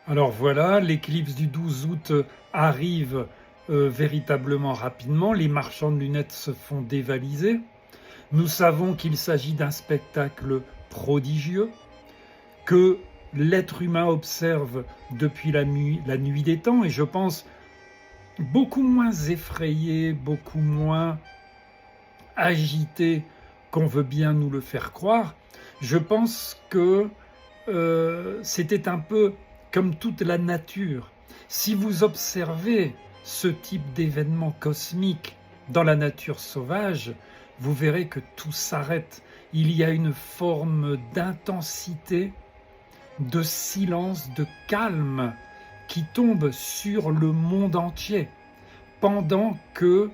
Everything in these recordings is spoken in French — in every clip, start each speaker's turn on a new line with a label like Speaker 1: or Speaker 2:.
Speaker 1: Alors voilà, l'éclipse du 12 août arrive véritablement rapidement. Les marchands de lunettes se font dévaliser. Nous savons qu'il s'agit d'un spectacle prodigieux que l'être humain observe depuis la nuit des temps, et je pense beaucoup moins effrayé, beaucoup moins agité qu'on veut bien nous le faire croire. Je pense que c'était un peu comme toute la nature. Si vous observez ce type d'événement cosmique dans la nature sauvage, vous verrez que tout s'arrête. Il y a une forme d'intensité, de silence, de calme qui tombe sur le monde entier pendant que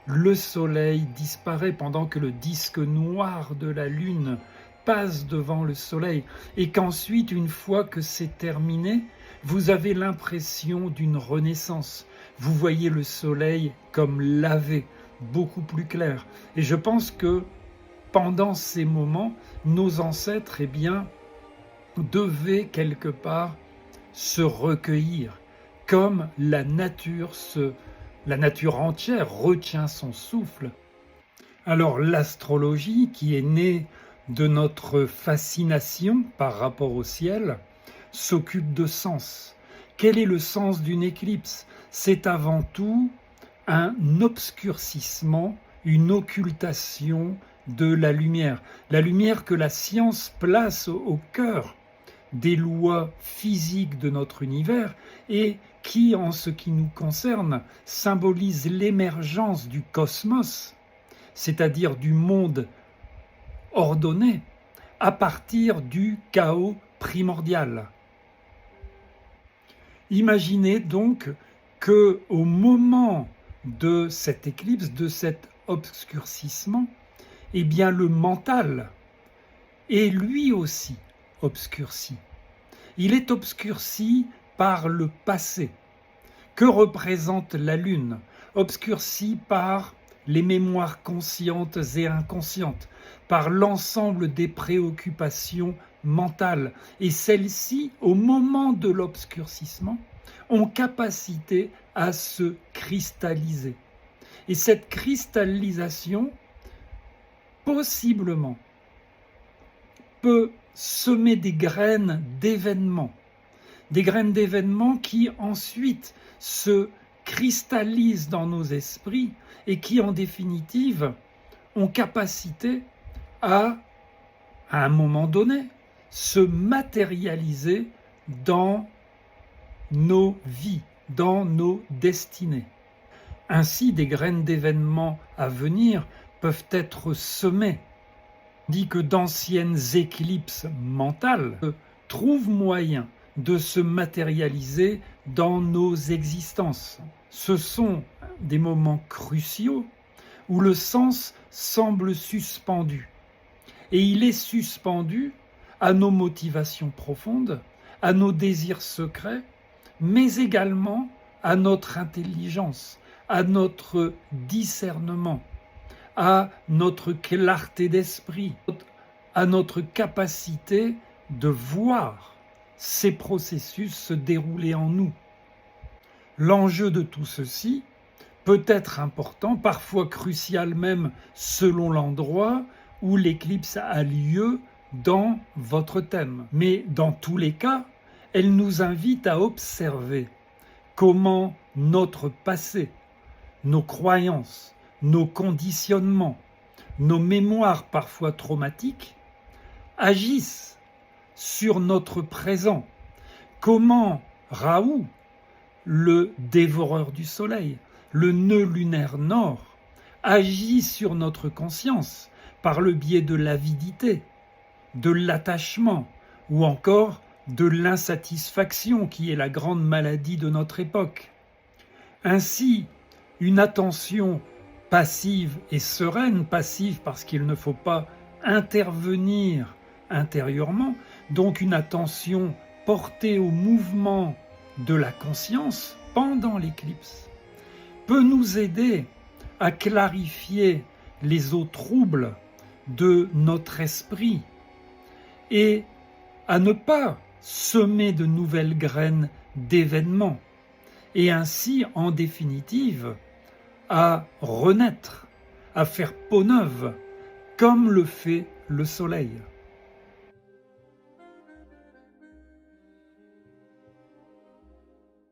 Speaker 1: le soleil disparaît, pendant que le disque noir de la lune passe devant le soleil, et qu'ensuite, une fois que c'est terminé, vous avez l'impression d'une renaissance. Vous voyez le soleil comme lavé, beaucoup plus clair. Et je pense que pendant ces moments, nos ancêtres, devaient quelque part se recueillir, comme la nature entière retient son souffle. Alors l'astrologie, qui est née de notre fascination par rapport au ciel, s'occupe de sens. Quel est le sens d'une éclipse? C'est avant tout un obscurcissement, une occultation de la lumière que la science place au cœur des lois physiques de notre univers et qui, en ce qui nous concerne, symbolise l'émergence du cosmos, c'est-à-dire du monde ordonné, à partir du chaos primordial. Imaginez donc que au moment de cette éclipse, de cet obscurcissement, le mental est lui aussi obscurci. Il est obscurci par le passé. Que représente la Lune? Obscurci par les mémoires conscientes et inconscientes, par l'ensemble des préoccupations mentales. Et celles-ci, au moment de l'obscurcissement, ont capacité à se cristalliser. Et cette cristallisation, possiblement, peut semer des graines d'événements qui ensuite se cristallisent dans nos esprits et qui en définitive ont capacité à un moment donné, se matérialiser dans nos vies, dans nos destinées. Ainsi, des graines d'événements à venir peuvent être semées, dit que d'anciennes éclipses mentales trouvent moyen de se matérialiser dans nos existences. Ce sont des moments cruciaux où le sens semble suspendu. Et il est suspendu à nos motivations profondes, à nos désirs secrets, mais également à notre intelligence, à notre discernement, à notre clarté d'esprit, à notre capacité de voir ces processus se dérouler en nous. L'enjeu de tout ceci peut être important, parfois crucial même selon l'endroit où l'éclipse a lieu dans votre thème. Mais dans tous les cas, elle nous invite à observer comment notre passé, nos croyances, nos conditionnements, nos mémoires parfois traumatiques agissent sur notre présent. Comment Raoult, le dévoreur du soleil, le nœud lunaire nord, agit sur notre conscience par le biais de l'avidité, de l'attachement ou encore de l'insatisfaction qui est la grande maladie de notre époque. Ainsi, une attention passive et sereine, passive parce qu'il ne faut pas intervenir intérieurement, donc une attention portée au mouvement de la conscience pendant l'éclipse, peut nous aider à clarifier les eaux troubles de notre esprit et à ne pas semer de nouvelles graines d'événements, et ainsi, en définitive, à renaître, à faire peau neuve, comme le fait le soleil.